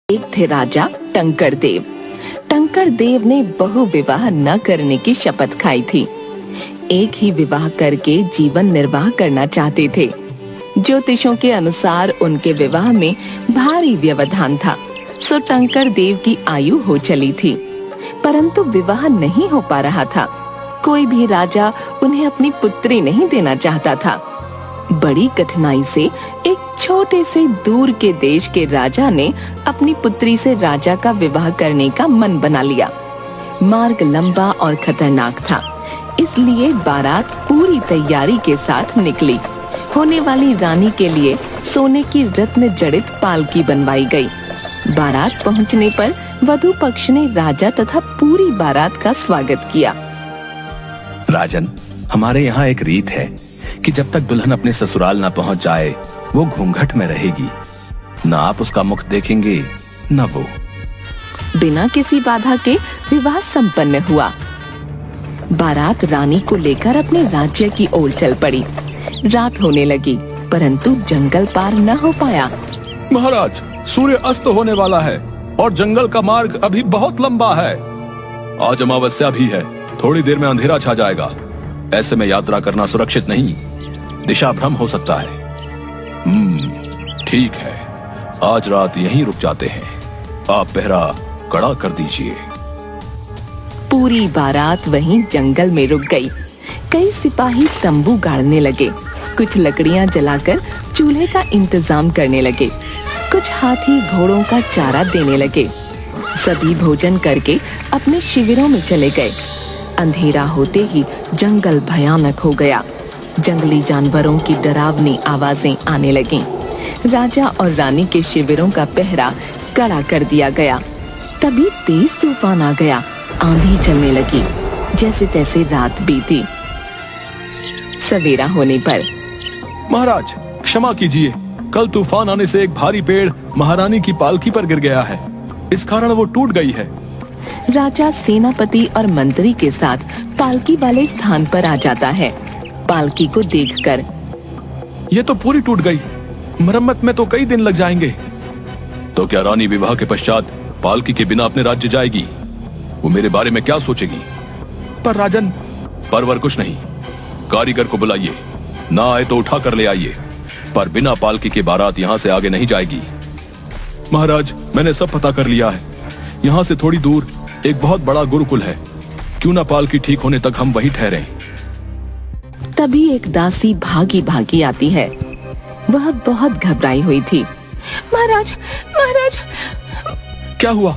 एक थे राजा टंकर देव। टंकर देव ने बहु विवाह न करने की शपथ खाई थी। एक ही विवाह करके जीवन निर्वाह करना चाहते थे। ज्योतिषों के अनुसार उनके विवाह में भारी व्यवधान था, सो टंकर देव की आयु हो चली थी, परंतु विवाह नहीं हो पा रहा था। कोई भी राजा उन्हें अपनी पुत्री नहीं देना चाहता था। बड़ी कठिनाई से एक छोटे से दूर के देश के राजा ने अपनी पुत्री से राजा का विवाह करने का मन बना लिया। मार्ग लंबा और खतरनाक था, इसलिए बारात पूरी तैयारी के साथ निकली। होने वाली रानी के लिए सोने की रत्न जड़ित पालकी बनवाई गई। बारात पहुंचने पर वधू पक्ष ने राजा तथा पूरी बारात का स्वागत किया। राजन, हमारे यहाँ एक रीत है कि जब तक दुल्हन अपने ससुराल न पहुँच जाए वो घूंघट में रहेगी। न आप उसका मुख देखेंगे न वो। बिना किसी बाधा के विवाह संपन्न हुआ। बारात रानी को लेकर अपने राज्य की ओर चल पड़ी। रात होने लगी, परंतु जंगल पार न हो पाया। महाराज, सूर्य अस्त होने वाला है और जंगल का मार्ग अभी बहुत लंबा है। आज अमावस्या भी है, थोड़ी देर में अंधेरा छा जाएगा। ऐसे में यात्रा करना सुरक्षित नहीं, दिशा भ्रम हो सकता है। ठीक है, आज रात यहीं रुक जाते हैं। आप पहरा कड़ा कर दीजिए। पूरी बारात वहीं जंगल में रुक गई। कई सिपाही तंबू गाड़ने लगे, कुछ लकड़ियां जलाकर चूल्हे का इंतजाम करने लगे, कुछ हाथी घोड़ों का चारा देने लगे। सभी भोजन करके अपने शिविरों में चले गए। अंधेरा होते ही जंगल भयानक हो गया। जंगली जानवरों की डरावनी आवाजें आने लगीं। राजा और रानी के शिविरों का पहरा कड़ा कर दिया गया। तभी तेज तूफान आ गया, आंधी चलने लगी। जैसे तैसे रात बीती। सवेरा होने पर, महाराज क्षमा कीजिए, कल तूफान आने से एक भारी पेड़ महारानी की पालकी पर गिर गया है, इस कारण वो टूट गई है। राजा सेनापति और मंत्री के साथ पालकी वाले स्थान पर आ जाता है। पालकी को देखकर, ये तो पूरी टूट गई, मरम्मत में तो कई दिन लग जाएंगे। तो क्या रानी विवाह के पश्चात पालकी के बिना अपने राज्य जाएगी? वो मेरे बारे में क्या सोचेगी? पर राजन, परवर कुछ नहीं, कारीगर को बुलाइए, ना आए तो उठा कर ले आइए, पर बिना पालकी के बारात यहाँ से आगे नहीं जाएगी। महाराज, मैंने सब पता कर लिया है। यहाँ से थोड़ी दूर एक बहुत बड़ा गुरुकुल है, क्यों ना पालकी ठीक होने तक हम वहीं ठहरें। तभी एक दासी भागी भागी आती है। वह बहुत घबराई हुई थी। महाराज, महाराज। क्या हुआ?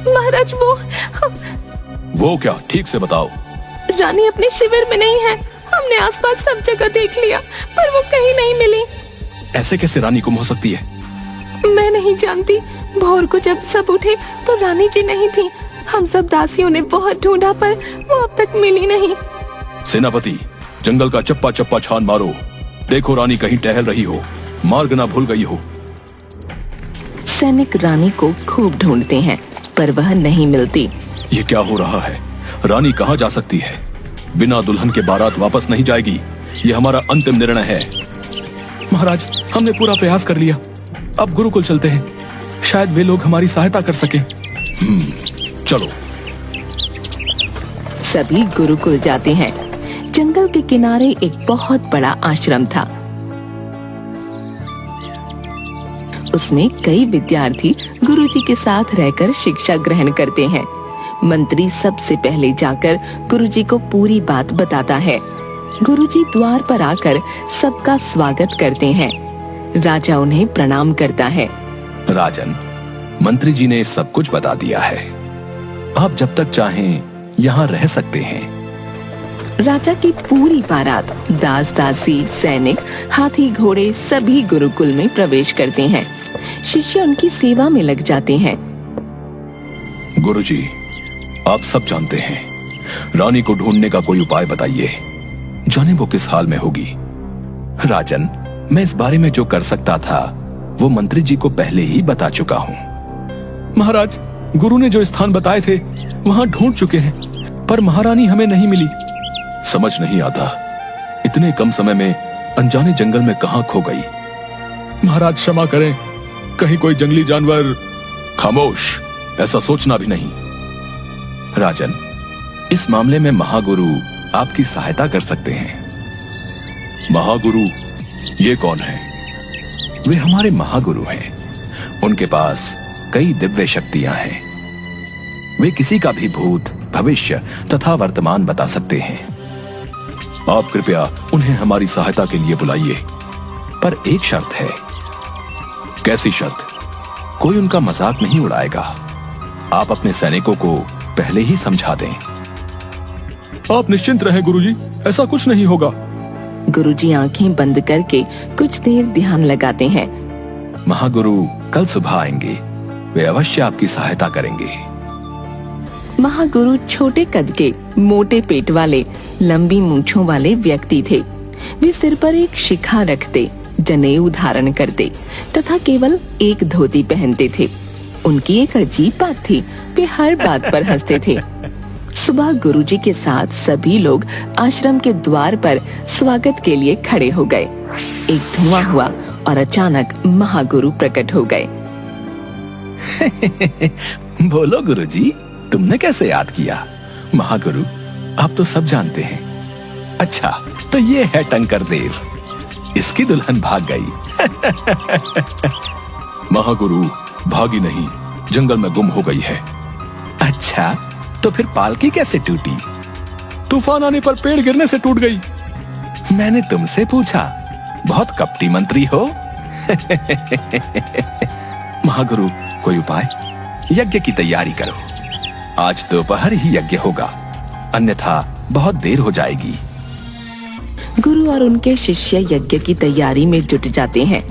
महाराज, वो क्या? ठीक से बताओ। रानी अपने शिविर में नहीं है। हमने आसपास सब जगह देख लिया, पर वो कहीं नहीं मिली। ऐसे कैसे रानी गुम हो सकती है? मैं नहीं जानती। भोर को जब सब उठे तो रानी जी नहीं थी। हम सब दासियों ने बहुत ढूंढा, पर वो अब तक मिली नहीं। सेनापति, जंगल का चप्पा चप्पा छान मारो, देखो रानी कहीं टहल रही हो, मार्ग ना भूल गई हो। सैनिक रानी को खूब ढूंढते हैं, पर वह नहीं मिलती। ये क्या हो रहा है? रानी कहाँ जा सकती है? बिना दुल्हन के बारात वापस नहीं जाएगी, ये हमारा अंतिम निर्णय है। महाराज, हमने पूरा प्रयास कर लिया, अब गुरुकुल चलते हैं, शायद वे लोग हमारी सहायता कर सकें। चलो। सभी गुरुकुल जाते हैं। जंगल के किनारे एक बहुत बड़ा आश्रम था। उसमें कई विद्यार्थी गुरुजी के साथ रहकर शिक्षा ग्रहण करते हैं। मंत्री सबसे पहले जाकर गुरुजी को पूरी बात बताता है। गुरुजी द्वार पर आकर सबका स्वागत करते हैं। राजा उन्हें प्रणाम करता है। राजन, मंत्री जी ने सब कुछ बता दिया है, आप जब तक चाहें यहाँ रह सकते हैं। राजा की पूरी बारात, दास दासी, सैनिक, हाथी घोड़े सभी गुरुकुल में प्रवेश करते हैं। शिष्य उनकी सेवा में लग जाते हैं। गुरुजी, आप सब जानते हैं, रानी को ढूंढने का कोई उपाय बताइए, जाने वो किस हाल में होगी। राजन, मैं इस बारे में जो कर सकता था वो मंत्री जी को पहले ही बता चुका हूँ। महाराज, गुरु ने जो स्थान बताए थे वहाँ ढूंढ चुके हैं, पर महारानी हमें नहीं मिली। समझ नहीं आता, इतने कम समय में अनजाने जंगल में कहाँ खो गई। महाराज क्षमा करें, कहीं कोई जंगली जानवर खामोश, ऐसा सोचना भी नहीं। राजन, इस मामले में महागुरु आपकी सहायता कर सकते हैं। महागुरु, ये कौन है? वे हमारे महागुरु हैं। उनके पास कई दिव्य शक्तियां हैं। वे किसी का भी भूत, भविष्य तथा वर्तमान बता सकते हैं। आप कृपया उन्हें हमारी सहायता के लिए बुलाइए, पर एक शर्त है। कैसी शर्त? कोई उनका मजाक नहीं उड़ाएगा। आप अपने सैनिकों को पहले ही समझा दें। आप निश्चिंत रहें गुरुजी, ऐसा कुछ नहीं होगा। गुरुजी आंखें बंद करके कुछ देर ध्यान लगाते हैं। महागुरु कल सुबह आएंगे। वे अवश्य आपकी सहायता करेंगे। महागुरु छोटे कद के, मोटे पेट वाले, लंबी मूंछों वाले व्यक्ति थे। वे सिर पर एक शिखा रखते, जनेऊ धारण करते तथा केवल एक धोती पहनते थे। उनकी एक अजीब बात थी, वे हर बात पर हंसते थे। सुबह गुरुजी के साथ सभी लोग आश्रम के द्वार पर स्वागत के लिए खड़े हो गए। एक धुआं हुआ और अचानक महागुरु प्रकट हो गए। बोलो गुरुजी, तुमने कैसे याद किया? महागुरु, आप तो सब जानते हैं। अच्छा, तो ये है टंकर देव। इसकी दुल्हन भाग गई। महागुरु, भागी नहीं, जंगल में गुम हो गई है। अच्छा, तो फिर पालकी कैसे टूटी? तूफान आने पर पेड़ गिरने से टूट गई। मैंने तुमसे पूछा, बहुत कपटी मंत्री हो। महागुरु, कोई उपाय? यज्ञ की तैयारी करो। आज दोपहर ही यज्ञ होगा, अन्यथा बहुत देर हो जाएगी। गुरु और उनके शिष्य यज्ञ की तैयारी में जुट जाते हैं।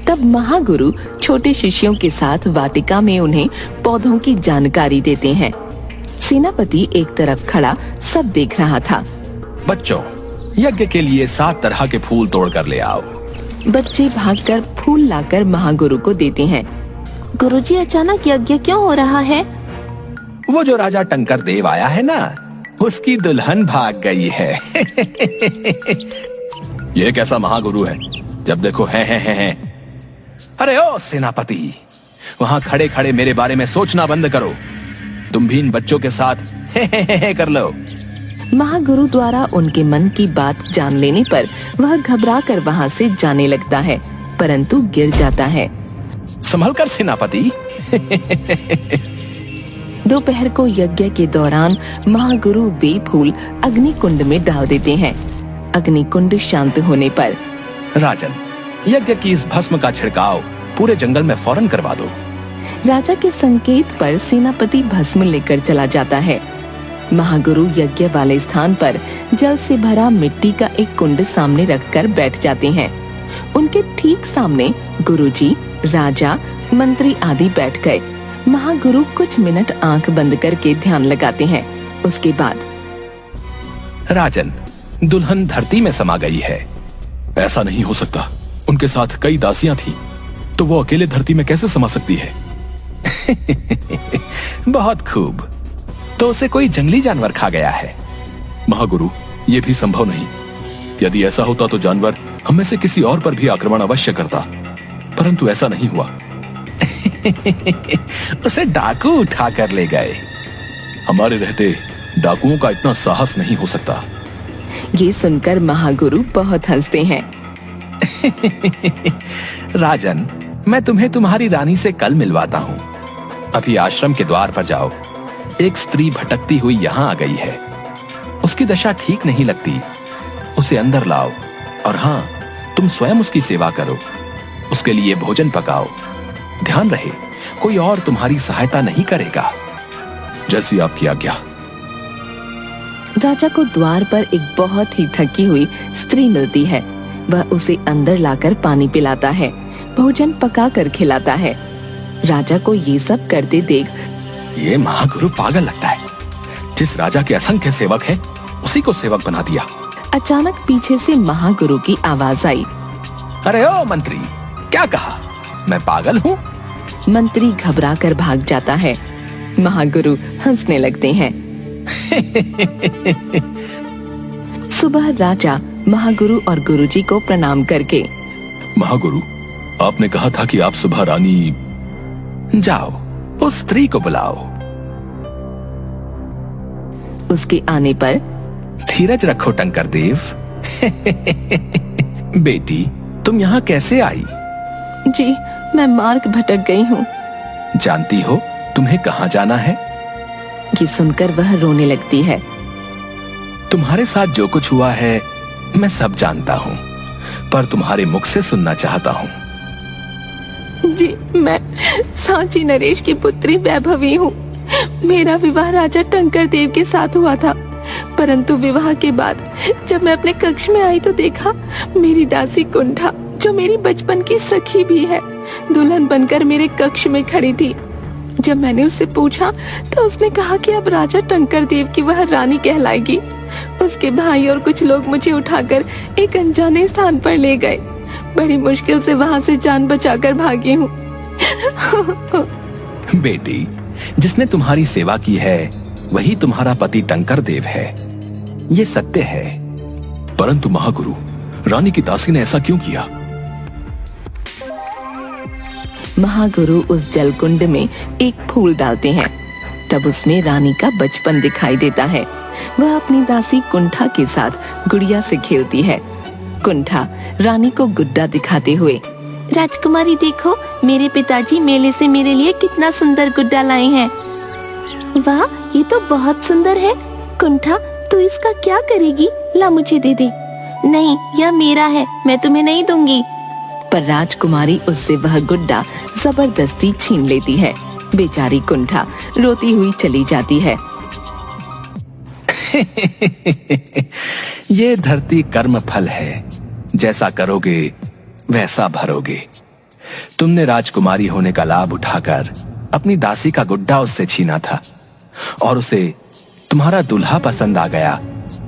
तब महागुरु छोटे शिष्यों के साथ वाटिका में उन्हें पौधों की जानकारी देते हैं। सेनापति एक तरफ खड़ा सब देख रहा था। बच्चों, यज्ञ के लिए 7 तरह के फूल तोड़ कर ले आओ। बच्चे भागकर फूल लाकर महागुरु को देते हैं। गुरुजी, अचानक यज्ञ क्यों हो रहा है? वो जो राजा टंकर देव आया है ना, उसकी दुल्हन भाग गई है। ये कैसा महागुरु है, जब देखो है। अरे ओ सेनापति, वहां खड़े खड़े मेरे बारे में सोचना बंद करो। तुम भी इन बच्चों के साथ हे कर लो। महागुरु द्वारा उनके मन की बात जान लेने पर वह घबरा कर वहाँ से जाने लगता है, परंतु गिर जाता है। संभल कर सेनापति। दोपहर को यज्ञ के दौरान महागुरु वे फूल अग्नि कुंड में डाल देते हैं। अग्नि कुंड शांत होने पर, राजन, यज्ञ की इस भस्म का छिड़काव पूरे जंगल में फौरन करवा दो। राजा के संकेत पर सेनापति भस्म लेकर चला जाता है। महागुरु यज्ञ वाले स्थान पर जल से भरा मिट्टी का एक कुंड सामने रखकर बैठ जाते हैं। उनके ठीक सामने गुरुजी, राजा, मंत्री आदि बैठ गए। महागुरु कुछ मिनट आंख बंद करके ध्यान लगाते हैं। उसके बाद, राजन, दुल्हन धरती में समा गई है। ऐसा नहीं हो सकता, उनके साथ कई दासियां थी, तो वो अकेले धरती में कैसे समा सकती है? बहुत खूब, तो उसे कोई जंगली जानवर खा गया है। महागुरु, ये भी संभव नहीं। यदि ऐसा होता तो जानवर हम में से किसी और पर भी आक्रमण अवश्य करता, परंतु ऐसा नहीं हुआ। उसे डाकू उठा कर ले गए। हमारे रहते डाकुओं का इतना साहस नहीं हो सकता। ये सुनकर महागुरु बहुत हंसते हैं। राजन, मैं तुम्हें तुम्हारी रानी से कल मिलवाता हूँ। अभी आश्रम के द्वार पर जाओ। एक स्त्री भटकती हुई यहाँ आ गई है। उसकी दशा ठीक नहीं लगती। उसे अंदर लाओ और हाँ, तुम स्वयं उसकी सेवा करो। उसके लिए भोजन पकाओ। ध्यान रहे, कोई और तुम्हारी सहायता नहीं करेगा। जैसी आपकी आज्ञा। राजा को द्वार पर एक बहुत ही थकी हुई स्त्री मिलती है। वह उसे अंदर लाकर पानी पिलाता है, भोजन पका कर खिलाता है। राजा को ये सब करते देख ये महागुरु पागल लगता है। जिस राजा के असंख्य सेवक हैं, उसी को सेवक बना दिया। अचानक पीछे से महागुरु की आवाज आई। अरे ओ मंत्री, क्या कहा? मैं पागल हूँ? मंत्री घबरा कर भाग जाता है। महागुरु हंसने लगते हैं। सुबह राजा महागुरु और गुरुजी को प्रणाम करके, महागुरु, आपने कहा था कि आप सुबह रानी। जाओ, उस स्त्री को बुलाओ। उसके आने पर धीरज रखो टंकर देव। बेटी, तुम यहाँ कैसे आई? जी, मैं मार्ग भटक गई हूँ। जानती हो तुम्हें कहाँ जाना है? ये सुनकर वह रोने लगती है। तुम्हारे साथ जो कुछ हुआ है मैं सब जानता हूँ, पर तुम्हारे मुख से सुनना चाहता हूँ। जी, मैं सांची नरेश की पुत्री वैभवी हूँ। मेरा विवाह राजा टंकर देव के साथ हुआ था, परंतु विवाह के बाद जब मैं अपने कक्ष में आई तो देखा मेरी दासी कुंठा, जो मेरी बचपन की सखी भी है, दुल्हन बनकर मेरे कक्ष में खड़ी थी। जब मैंने उससे पूछा तो उसने कहा कि अब राजा टंकर देव की वह रानी कहलाएगी। उसके भाई और कुछ लोग मुझे उठाकर एक अनजाने स्थान पर ले गए। बड़ी मुश्किल से वहां से जान बचाकर भागी हूँ। बेटी, जिसने तुम्हारी सेवा की है वही तुम्हारा पति टंकर देव है, ये सत्य है। परंतु महागुरु, रानी की दासी ने ऐसा क्यों किया? महागुरु उस जलकुंड में एक फूल डालते हैं, तब उसमें रानी का बचपन दिखाई देता है। वह अपनी दासी कुंठा के साथ गुड़िया से खेलती है। कुंठा रानी को गुड्डा दिखाते हुए, राजकुमारी देखो, मेरे पिताजी मेले से मेरे लिए कितना सुंदर गुड्डा लाए हैं। वाह, ये तो बहुत सुंदर है। कुंठा, तू इसका क्या करेगी? ला मुझे दे दे। नहीं, यह मेरा है, मैं तुम्हें नहीं दूंगी। पर राजकुमारी उससे वह गुड्डा जबरदस्ती छीन लेती है। बेचारी कुंठा रोती हुई चली जाती है। ये धरती कर्म फल है, जैसा करोगे वैसा भरोगे। तुमने राजकुमारी होने का लाभ उठाकर अपनी दासी का गुड्डा उससे छीना था, और उसे तुम्हारा दूल्हा पसंद आ गया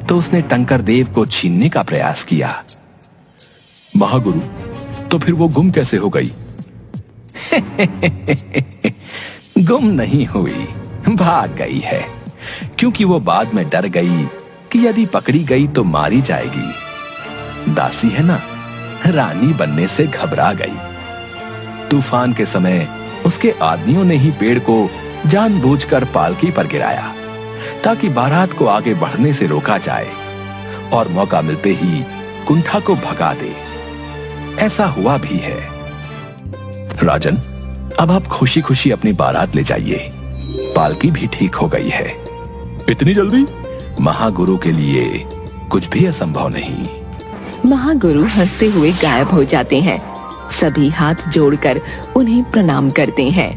तो उसने टंकर देव को छीनने का प्रयास किया। महागुरु, तो फिर वो गुम कैसे हो गई? गुम नहीं हुई, भाग गई है, क्योंकि वो बाद में डर गई कि यदि पकड़ी गई तो मारी जाएगी। दासी है ना, रानी बनने से घबरा गई। तूफान के समय उसके आदमियों ने ही पेड़ को जानबूझकर पालकी पर गिराया, ताकि बारात को आगे बढ़ने से रोका जाए और मौका मिलते ही कुंठा को भगा दे। ऐसा हुआ भी है। राजन, अब आप खुशी खुशी अपनी बारात ले जाइए, पालकी भी ठीक हो गई है। इतनी जल्दी? महागुरु के लिए कुछ भी असंभव नहीं। महागुरु हंसते हुए गायब हो जाते हैं। सभी हाथ जोड़कर उन्हें प्रणाम करते हैं।